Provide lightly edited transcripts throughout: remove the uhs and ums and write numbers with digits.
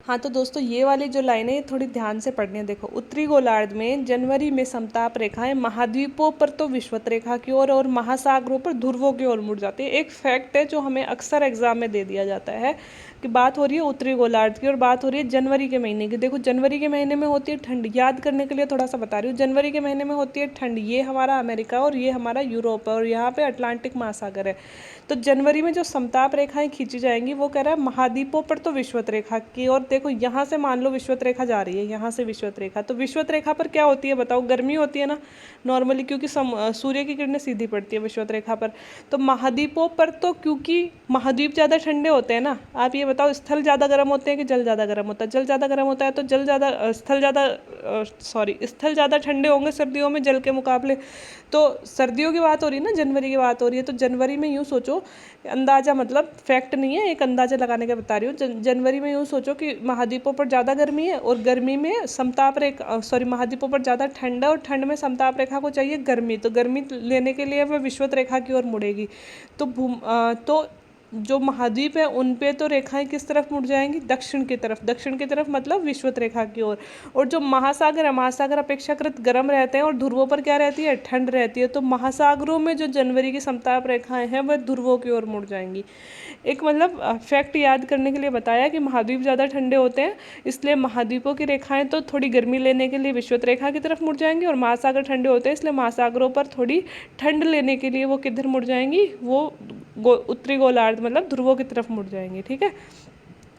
हाँ तो दोस्तों ये वाली जो लाइनें ये थोड़ी ध्यान से पढ़नी है। देखो, उत्तरी गोलार्ध में जनवरी में समताप रेखाएं महाद्वीपों पर तो विषुवत रेखा की ओर और महासागरों पर ध्रुवों की ओर मुड़ जाती है। एक फैक्ट है जो हमें अक्सर एग्जाम में दे दिया जाता है कि बात हो रही है उत्तरी गोलार्ध की और बात हो रही है जनवरी के महीने की। देखो, जनवरी के महीने में होती है ठंड, याद करने के लिए थोड़ा सा बता रही हूँ। जनवरी के महीने में होती है ठंड, ये हमारा अमेरिका और ये हमारा यूरोप है और यहाँ पे अटलांटिक महासागर है। तो जनवरी में जो समताप रेखाएं खींची जाएंगी वो कह रहा है महाद्वीपों पर तो विषुवत रेखा की। और देखो, यहाँ से मान लो विषुवत रेखा जा रही है, यहाँ से विषुवत रेखा, तो विषुवत रेखा पर क्या होती है बताओ? गर्मी होती है ना नॉर्मली, क्योंकि सूर्य की किरणें सीधी पड़ती है विषुवत रेखा पर। तो महाद्वीपों पर तो, क्योंकि महाद्वीप ज़्यादा ठंडे होते हैं ना, आप ये बताओ स्थल ज़्यादा गर्म होते हैं कि जल ज़्यादा गर्म होता है? जल ज़्यादा गर्म होता है तो स्थल ज़्यादा ठंडे होंगे सर्दियों में जल के मुकाबले। तो सर्दियों की बात हो रही है ना, जनवरी की बात हो रही है, तो जनवरी में यूँ सोचो, अंदाज़ा मतलब फैक्ट नहीं है, एक अंदाज़ा लगाने का बता रही हूँ। जनवरी में यूँ सोचो कि महाद्वीपों पर ज़्यादा गर्मी है और गर्मी में समताप रेखा महाद्वीपों पर ज़्यादा ठंड है और ठंड में समताप रेखा को चाहिए गर्मी, तो गर्मी लेने के लिए वह विषुवत रेखा की ओर मुड़ेगी। तो जो महाद्वीप है उन पे तो रेखाएं किस तरफ मुड़ जाएंगी? दक्षिण की तरफ। दक्षिण की तरफ मतलब विषुवत रेखा की ओर। और जो महासागर है, महासागर अपेक्षाकृत गर्म रहते हैं और ध्रुवों पर क्या रहती है? ठंड रहती है। तो महासागरों में जो जनवरी की समताप रेखाएं हैं वह ध्रुवों की ओर मुड़ जाएंगी। एक मतलब फैक्ट याद करने के लिए बताया कि महाद्वीप ज़्यादा ठंडे होते हैं, इसलिए महाद्वीपों की रेखाएं तो थोड़ी गर्मी लेने के लिए विषुवत रेखा की तरफ मुड़ जाएंगी, और महासागर ठंडे होते हैं इसलिए महासागरों पर थोड़ी ठंड लेने के लिए वो किधर मुड़ जाएंगी? वो उत्तरी गोलार्ध मतलब ध्रुवों की तरफ मुड़ जाएंगी। ठीक है।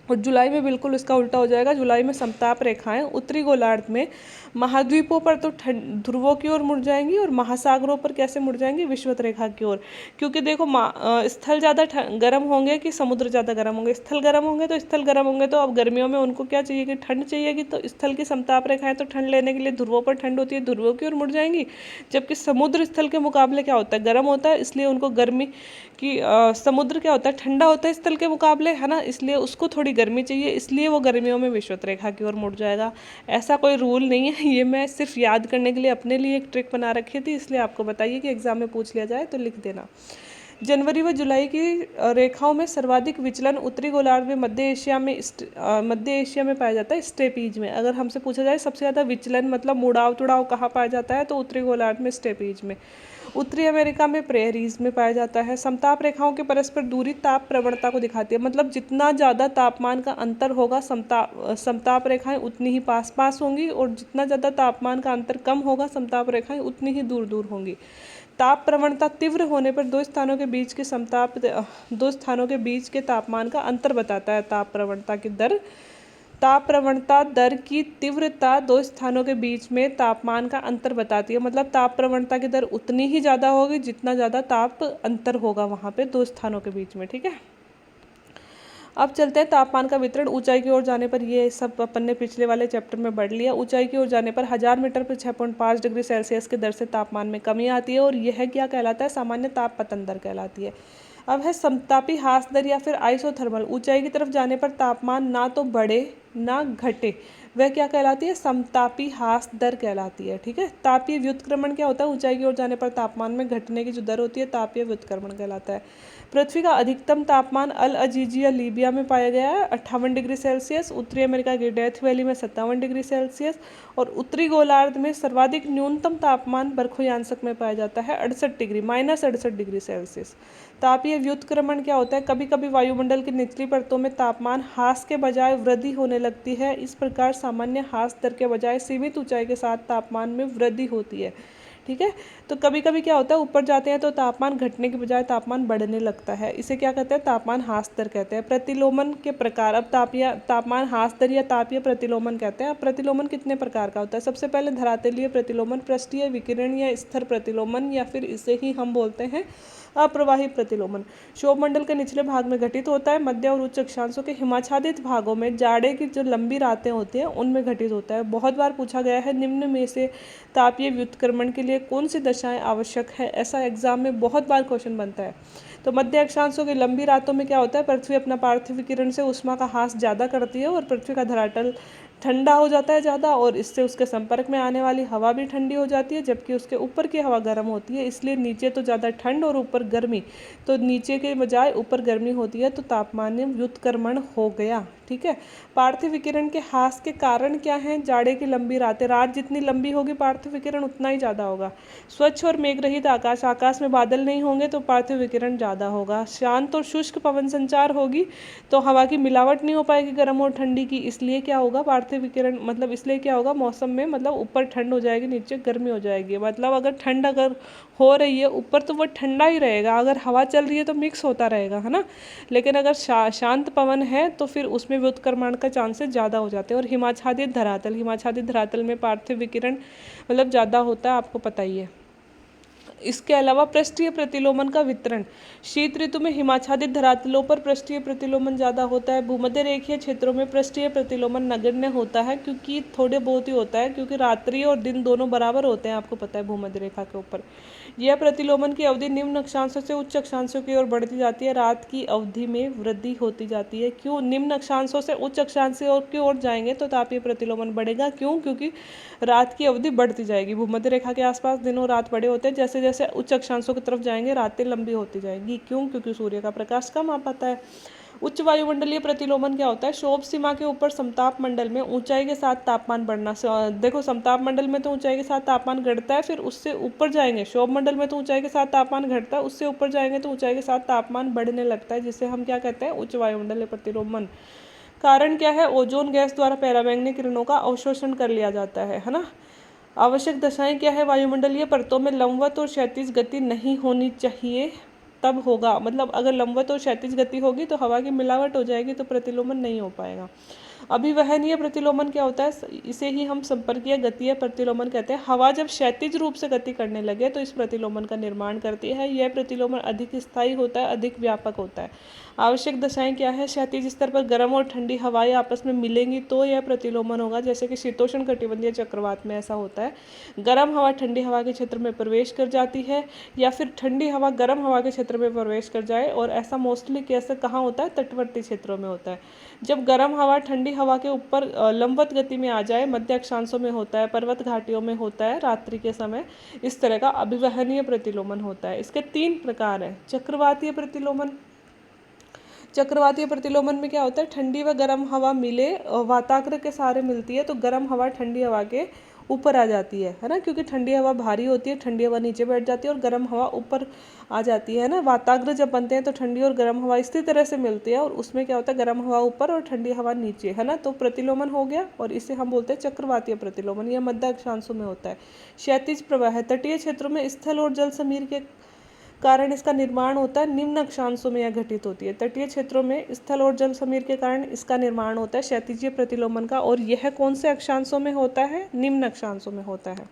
और जुलाई में बिल्कुल इसका उल्टा हो जाएगा। जुलाई में समताप रेखाएं उत्तरी गोलार्ध में महाद्वीपों पर तो ध्रुवों की ओर मुड़ जाएंगी और महासागरों पर कैसे मुड़ जाएंगी? विषुवत रेखा की ओर। क्योंकि देखो, स्थल ज़्यादा गर्म होंगे कि समुद्र ज़्यादा गर्म होंगे? स्थल गर्म होंगे, तो स्थल गर्म होंगे तो अब गर्मियों में उनको क्या चाहिए कि ठंड चाहिए, तो स्थल की समताप रेखाएं तो ठंड लेने के लिए ध्रुवों पर ठंड होती है, ध्रुवों की ओर मुड़ जाएंगी। जबकि समुद्र स्थल के मुकाबले क्या होता है? गर्म होता है, इसलिए उनको गर्मी की समुद्र क्या होता है? ठंडा होता है स्थल के मुकाबले, है ना, इसलिए उसको थोड़ी गर्मी चाहिए, इसलिए वो गर्मियों में विषुवत रेखा की ओर मुड़ जाएगा। ऐसा कोई रूल नहीं है, ये मैं सिर्फ याद करने के लिए अपने लिए एक ट्रिक बना रखी थी, इसलिए आपको बताइए कि एग्जाम में पूछ लिया जाए तो लिख देना। जनवरी व जुलाई की रेखाओं में सर्वाधिक विचलन उत्तरी गोलार्ध में मध्य एशिया में पाया जाता है, स्टेपीज में। अगर हमसे पूछा जाए सबसे ज़्यादा विचलन मतलब मुड़ाव तुड़ाव कहाँ पाया जाता है, तो उत्तरी गोलार्ध में, स्टेपीज में। उत्तरी अमेरिका में प्रेरीज में पाया जाता है। समताप रेखाओं की परस्पर दूरी ताप प्रवणता को दिखाती है, मतलब जितना ज़्यादा तापमान का अंतर होगा समताप रेखाएं उतनी ही पास पास होंगी, और जितना ज़्यादा तापमान का अंतर कम होगा समताप रेखाएं उतनी ही दूर दूर होंगी। ताप प्रवणता तीव्र होने पर दो स्थानों के बीच के तापमान का अंतर बताता है। ताप प्रवणता दर की तीव्रता दो स्थानों के बीच में तापमान का अंतर बताती है, मतलब ताप प्रवणता की दर उतनी ही ज़्यादा होगी जितना ज़्यादा ताप अंतर होगा वहाँ पे दो स्थानों के बीच में। ठीक है। अब चलते हैं तापमान का वितरण ऊंचाई की ओर जाने पर। ये सब अपन ने पिछले वाले चैप्टर में पढ़ लिया। ऊंचाई की ओर जाने पर 1000 मीटर पर 6.5 डिग्री सेल्सियस की दर से तापमान में कमी आती है, और यह क्या कहलाता है? सामान्य ताप पतन दर कहलाती है। अब है समतापी ह्रास दर या फिर आइसोथर्मल। ऊंचाई की तरफ जाने पर तापमान ना तो बढ़े ना घटे, वह क्या कहलाती है? समतापी ह्रास दर कहलाती है। ठीक है। तापीय व्युत्क्रमण क्या होता है? ऊंचाई की ओर जाने पर तापमान में घटने की जो दर होती है तापीय व्युत्क्रमण कहलाता है। पृथ्वी का अधिकतम तापमान अल अजीजिया लीबिया में पाया गया है 58 डिग्री सेल्सियस, उत्तरी अमेरिका की डेथ वैली में 57 डिग्री सेल्सियस, और उत्तरी गोलार्ध में सर्वाधिक न्यूनतम तापमान बरखोयांसक में पाया जाता है 68 डिग्री -68 डिग्री सेल्सियस। तापीय व्युत्क्रमण क्या होता है? कभी कभी वायुमंडल की निचली परतों में तापमान ह्रास के बजाय वृद्धि होने लगती है। इस प्रकार सामान्य ह्रास दर के बजाय सीमित ऊंचाई के साथ तापमान में वृद्धि होती है। ठीक है। तो कभी कभी क्या होता है, ऊपर जाते हैं तो तापमान घटने के बजाय तापमान बढ़ने लगता है, इसे क्या कहते हैं? तापमान ह्रास दर कहते हैं। प्रतिलोमन के प्रकार। अब तापमान ह्रास दर या तापीय प्रतिलोमन कहते हैं। अब प्रतिलोमन कितने प्रकार का होता है? सबसे पहले धरातलीय प्रतिलोमन, पृष्ठीय विकिरण या स्थिर प्रतिलोमन, या फिर इसे ही हम बोलते हैं अप्रवाही प्रतिलोमन। क्षोभमंडल के निचले भाग में घटित होता है। मध्य और उच्च अक्षांशों के हिमाच्छादित भागों में जाड़े की जो लंबी रातें होती हैं उनमें घटित होता है। बहुत बार पूछा गया है निम्न में से तापीय व्युत्क्रमण के लिए कौन सी दशाएं आवश्यक है, ऐसा एग्जाम में बहुत बार क्वेश्चन बनता है। तो मध्य अक्षांशों की लंबी रातों में क्या होता है? पृथ्वी अपना पार्थिव विकिरण से ऊष्मा का ह्रास ज़्यादा करती है और पृथ्वी का धरातल ठंडा हो जाता है ज़्यादा, और इससे उसके संपर्क में आने वाली हवा भी ठंडी हो जाती है, जबकि उसके ऊपर की हवा गर्म होती है। इसलिए नीचे तो ज़्यादा ठंड और ऊपर गर्मी, तो नीचे के बजाय ऊपर गर्मी होती है, तो तापमान में व्युत्क्रमण हो गया। ठीक है। पार्थिव विकिरण के ह्रास के कारण क्या है? जाड़े की लंबी रातें, रात जितनी लंबी होगी पार्थिव विकिरण उतना ही ज़्यादा होगा। स्वच्छ और मेघरहित आकाश, आकाश में बादल नहीं होंगे तो पार्थिव विकिरण ज़्यादा होगा। शांत और शुष्क पवन संचार होगी तो हवा की मिलावट नहीं हो पाएगी गर्म और ठंडी की, इसलिए क्या होगा पार्थिव विकिरण, मतलब इसलिए क्या होगा मौसम में, मतलब ऊपर ठंड हो जाएगी नीचे गर्मी हो जाएगी। मतलब अगर ठंड अगर हो रही है ऊपर तो वो ठंडा ही रहेगा, अगर हवा चल रही है तो मिक्स होता रहेगा, है ना। लेकिन अगर शांत पवन है तो फिर उसमें व्युत्क्रमण का चांसेस ज़्यादा हो जाते हैं। और हिमाच्छादित धरातल, हिमाच्छादित धरातल में पार्थिव विकिरण मतलब ज़्यादा होता है, आपको पता ही है। इसके अलावा पृष्ठीय प्रतिलोमन का वितरण, शीत ऋतु में हिमाच्छादित धरातलों पर पृष्ठीय प्रतिलोमन ज़्यादा होता है। भूमध्य रेखीय क्षेत्रों में पृष्ठीय प्रतिलोमन नगण्य होता है, क्योंकि थोड़े बहुत ही होता है, क्योंकि रात्रि और दिन दोनों बराबर होते हैं, आपको पता है भूमध्य रेखा के ऊपर। यह प्रतिलोमन की अवधि निम्न अक्षांशों से उच्च अक्षांशों की ओर बढ़ती जाती है, रात की अवधि में वृद्धि होती जाती है। क्यों? निम्न अक्षांशों से उच्च अक्षांशों की ओर जाएंगे तो तापीय प्रतिलोमन बढ़ेगा। क्यों? क्योंकि रात की अवधि बढ़ती जाएगी। भूमध्य रेखा के आसपास दिनों रात बड़े होते हैं, जैसे जैसे उच्च अक्षांशों की तरफ जाएंगे रातें लंबी होती जाएंगी। क्यों? क्योंकि सूर्य का प्रकाश कम आ पाता है। उच्च वायुमंडलीय प्रतिलोमन क्या होता है? क्षोभ सीमा के ऊपर समताप मंडल में ऊंचाई के साथ तापमान बढ़ना। देखो समताप मंडल में तो ऊंचाई के साथ तापमान घटता है, फिर उससे ऊपर जाएंगे, क्षोभ मंडल में तो ऊंचाई के साथ तापमान घटता है, उससे ऊपर जाएंगे तो ऊंचाई के साथ तापमान बढ़ने लगता है, जिसे हम क्या कहते हैं? उच्च वायुमंडलीय प्रतिलोमन। कारण क्या है? ओजोन गैस द्वारा पराबैंगनी किरणों का अवशोषण कर लिया जाता है ना। आवश्यक दशाएं क्या है? वायुमंडलीय परतों में लंबवत और क्षैतिज गति नहीं होनी चाहिए, तब होगा, मतलब अगर लंबवत और क्षैतिज गति होगी तो हवा की मिलावट हो जाएगी, तो प्रतिलोमन नहीं हो पाएगा। अभिवहनीय प्रतिलोमन क्या होता है? इसे ही हम संपर्कीय गतीय प्रतिलोमन कहते हैं। हवा जब क्षैतिज रूप से गति करने लगे तो इस प्रतिलोमन का निर्माण करती है। यह प्रतिलोमन अधिक स्थायी होता है, अधिक व्यापक होता है। आवश्यक दशाएं क्या है? क्षैतिज स्तर पर गर्म और ठंडी हवाएं आपस में मिलेंगी तो यह प्रतिलोमन होगा, जैसे कि शीतोष्ण कटिबंधीय चक्रवात में ऐसा होता है। गर्म हवा ठंडी हवा के क्षेत्र में प्रवेश कर जाती है, या फिर ठंडी हवा गर्म हवा के क्षेत्र में प्रवेश कर जाए, और ऐसा मोस्टली कैसे कहाँ होता है? तटवर्ती क्षेत्रों में होता है। जब गर्म हवा ठंडी हवा के ऊपर लंबवत गति में आ जाए, मध्य अक्षांशों में होता है, पर्वत घाटियों में होता है रात्रि के समय, इस तरह का अभिवहनीय प्रतिलोमन होता है। इसके 3 प्रकार हैं। चक्रवातीय प्रतिलोमन, चक्रवातीय प्रतिलोमन में क्या होता है? ठंडी व गर्म हवा मिले, वाताग्र के सहारे मिलती है, तो गर्म हवा ठंडी हवा के ऊपर आ जाती है ना, क्योंकि ठंडी हवा भारी होती है, ठंडी हवा नीचे बैठ जाती है और गर्म हवा ऊपर आ जाती है ना। वाताग्र जब बनते हैं तो ठंडी और गर्म हवा इसी तरह से मिलती है, और उसमें क्या होता है? गर्म हवा ऊपर और ठंडी हवा नीचे, है ना। तो प्रतिलोमन हो गया, और इसे हम बोलते हैं चक्रवातीय प्रतिलोमन। यह मध्य अक्षांशों में होता है। क्षैतिज प्रवाह, तटीय क्षेत्रों में स्थल और जल समीर के कारण इसका निर्माण होता है। निम्न अक्षांशों में यह घटित होती है। तटीय क्षेत्रों में स्थल और जल समीर के कारण इसका निर्माण होता है क्षैतिजीय प्रतिलोमन का, और यह कौन से अक्षांशों में होता है? निम्न अक्षांशों में होता है।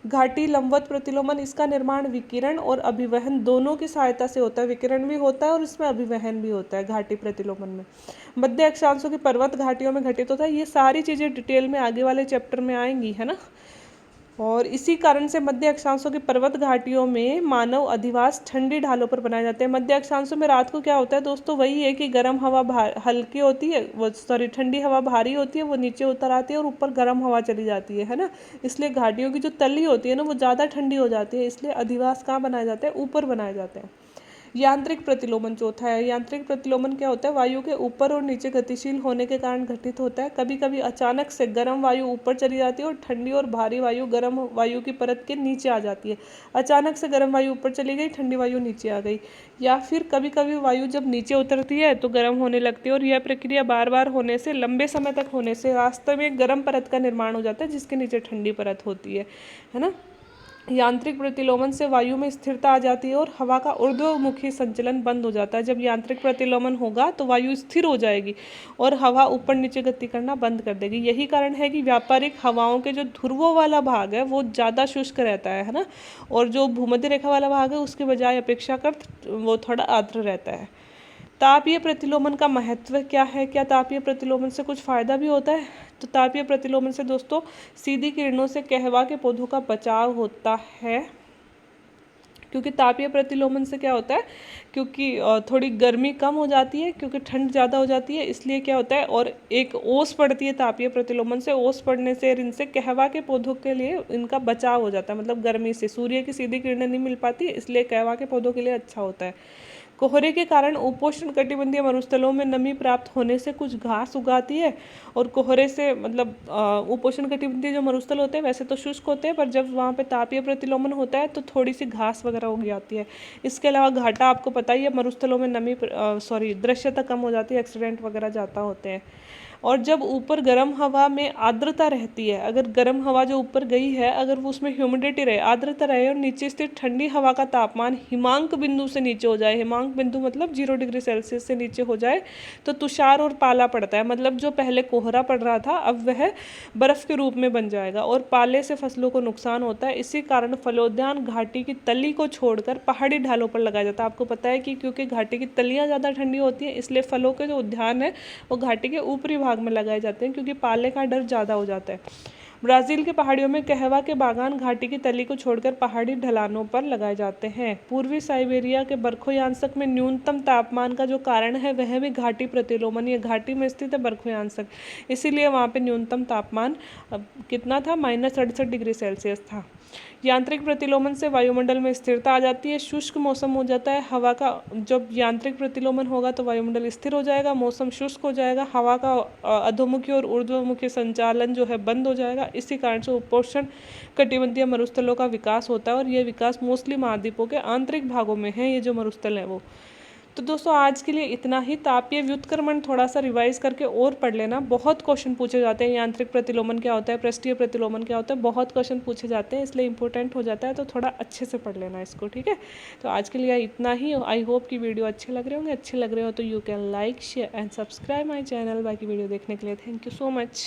घाटी लंबवत प्रतिलोमन, इसका निर्माण विकिरण और अभिवहन दोनों की सहायता से होता है। विकिरण भी होता है और इसमें अभिवहन भी होता है घाटी प्रतिलोमन में। मध्य अक्षांशों की पर्वत घाटियों में घटित होता है। ये सारी चीज़ें डिटेल में आगे वाले चैप्टर में आएंगी, है ना। और इसी कारण से मध्य अक्षांशों की पर्वत घाटियों में मानव अधिवास ठंडी ढालों पर बनाए जाते हैं। मध्य अक्षांशों में रात को क्या होता है दोस्तों? वही है कि गर्म हवा हल्की होती है, वो ठंडी हवा भारी होती है, वो नीचे उतर आती है और ऊपर गर्म हवा चली जाती है ना। इसलिए घाटियों की जो तली होती है ना, वो ज़्यादा ठंडी हो जाती है, इसलिए अधिवास कहाँ बनाए जाते हैं? ऊपर बनाए जाते हैं। यांत्रिक प्रतिलोमन चौथा है। यांत्रिक प्रतिलोमन क्या होता है? वायु के ऊपर और नीचे गतिशील होने के कारण घटित होता है। कभी कभी अचानक से गर्म वायु ऊपर चली जाती है और ठंडी और भारी वायु गर्म वायु की परत के नीचे आ जाती है। अचानक से गर्म वायु ऊपर चली गई, ठंडी वायु नीचे आ गई। या फिर कभी कभी वायु जब नीचे उतरती है तो गर्म होने लगती है, और यह प्रक्रिया बार बार होने से, लंबे समय तक होने से वास्तव में गर्म परत का निर्माण हो जाता है, जिसके नीचे ठंडी परत होती है ना। यांत्रिक प्रतिलोमन से वायु में स्थिरता आ जाती है और हवा का ऊर्ध्वमुखी संचलन बंद हो जाता है। जब यांत्रिक प्रतिलोमन होगा तो वायु स्थिर हो जाएगी और हवा ऊपर नीचे गति करना बंद कर देगी। यही कारण है कि व्यापारिक हवाओं के जो ध्रुवों वाला भाग है वो ज़्यादा शुष्क रहता है ना, और जो भूमध्य रेखा वाला भाग है उसके बजाय अपेक्षाकृत वो थोड़ा आर्द्र रहता है। तापीय प्रतिलोमन का महत्व क्या है? क्या तापीय प्रतिलोमन से कुछ फ़ायदा भी होता है? तो तापीय प्रतिलोमन से दोस्तों सीधी किरणों से कहवा के पौधों का बचाव होता है। क्योंकि तापीय प्रतिलोमन से क्या होता है, क्योंकि थोड़ी गर्मी कम हो जाती है, क्योंकि ठंड ज़्यादा हो जाती है, इसलिए क्या होता है, और एक ओस पड़ती है तापीय प्रतिलोमन से। ओस पड़ने से इनसे कहवा के पौधों के लिए इनका बचाव हो जाता है, मतलब गर्मी से सूर्य की सीधी किरणें नहीं मिल पाती, इसलिए कहवा के पौधों के लिए अच्छा होता है। कोहरे के कारण उपोष्ण कटिबंधीय मरुस्थलों में नमी प्राप्त होने से कुछ घास उगाती है, और कोहरे से मतलब उपोष्ण कटिबंधीय जो मरुस्थल होते हैं वैसे तो शुष्क होते हैं, पर जब वहाँ पे तापीय प्रतिलोमन होता है तो थोड़ी सी घास वगैरह उग जाती है। इसके अलावा घाटा आपको पता ही है, मरुस्थलों में नमी दृश्यता कम हो जाती है, एक्सीडेंट वगैरह ज़्यादा होते हैं। और जब ऊपर गर्म हवा में आर्द्रता रहती है, अगर गर्म हवा जो ऊपर गई है अगर वो उसमें ह्यूमिडिटी रहे, आर्द्रता रहे, और नीचे स्थित ठंडी हवा का तापमान हिमांक बिंदु से नीचे हो जाए, हिमांक बिंदु मतलब 0 डिग्री सेल्सियस से नीचे हो जाए, तो तुषार और पाला पड़ता है। मतलब जो पहले कोहरा पड़ रहा था अब वह बर्फ के रूप में बन जाएगा, और पाले से फसलों को नुकसान होता है। इसी कारण फलोद्यान घाटी की तली को छोड़कर पहाड़ी ढालों पर लगाया जाता है। आपको पता है कि क्योंकि घाटी की तलियाँ ज़्यादा ठंडी होती हैं, इसलिए फलों के जो उद्यान है वो घाटी के ऊपरी भाग में लगाए जाते हैं, क्योंकि पाले का डर ज़्यादा हो जाता है। ब्राज़ील के पहाड़ियों में कहवा के बागान घाटी की तली को छोड़कर पहाड़ी ढलानों पर लगाए जाते हैं। पूर्वी साइबेरिया के बर्खोयांसक में न्यूनतम तापमान का जो कारण है वह भी घाटी प्रतिलोमन, ये घाटी में स्थित है बर्खोयांसक, इसीलिए वहाँ पे न्यूनतम तापमान कितना था, -68 डिग्री सेल्सियस था। यांत्रिक प्रतिलोमन से वायुमंडल में स्थिरता आ जाती है, शुष्क मौसम हो जाता है। हवा का जब यांत्रिक प्रतिलोमन होगा तो वायुमंडल स्थिर हो जाएगा, मौसम शुष्क हो जाएगा, हवा का अधोमुखी और ऊर्ध्वमुखी संचालन जो है बंद हो जाएगा। इसी कारण से उपोष्ण कटिबंधीय मरुस्थलों का विकास होता है, और ये विकास मोस्टली महाद्वीपों के आंतरिक भागों में है, ये जो मरुस्थल है वो। तो दोस्तों आज के लिए इतना ही। तापीय व्युत्क्रमण थोड़ा सा रिवाइज करके और पढ़ लेना, बहुत क्वेश्चन पूछे जाते हैं। यांत्रिक प्रतिलोमन क्या होता है, पृष्ठीय प्रतिलोमन क्या होता है, बहुत क्वेश्चन पूछे जाते हैं, इसलिए इंपॉर्टेंट हो जाता है, तो थोड़ा अच्छे से पढ़ लेना इसको, ठीक है। तो आज के लिए इतना ही। आई होप कि वीडियो अच्छे लग रहे होंगे, अच्छे लग रहे हो तो you can like share and subscribe my channel. बाकी वीडियो देखने के लिए थैंक यू सो मच।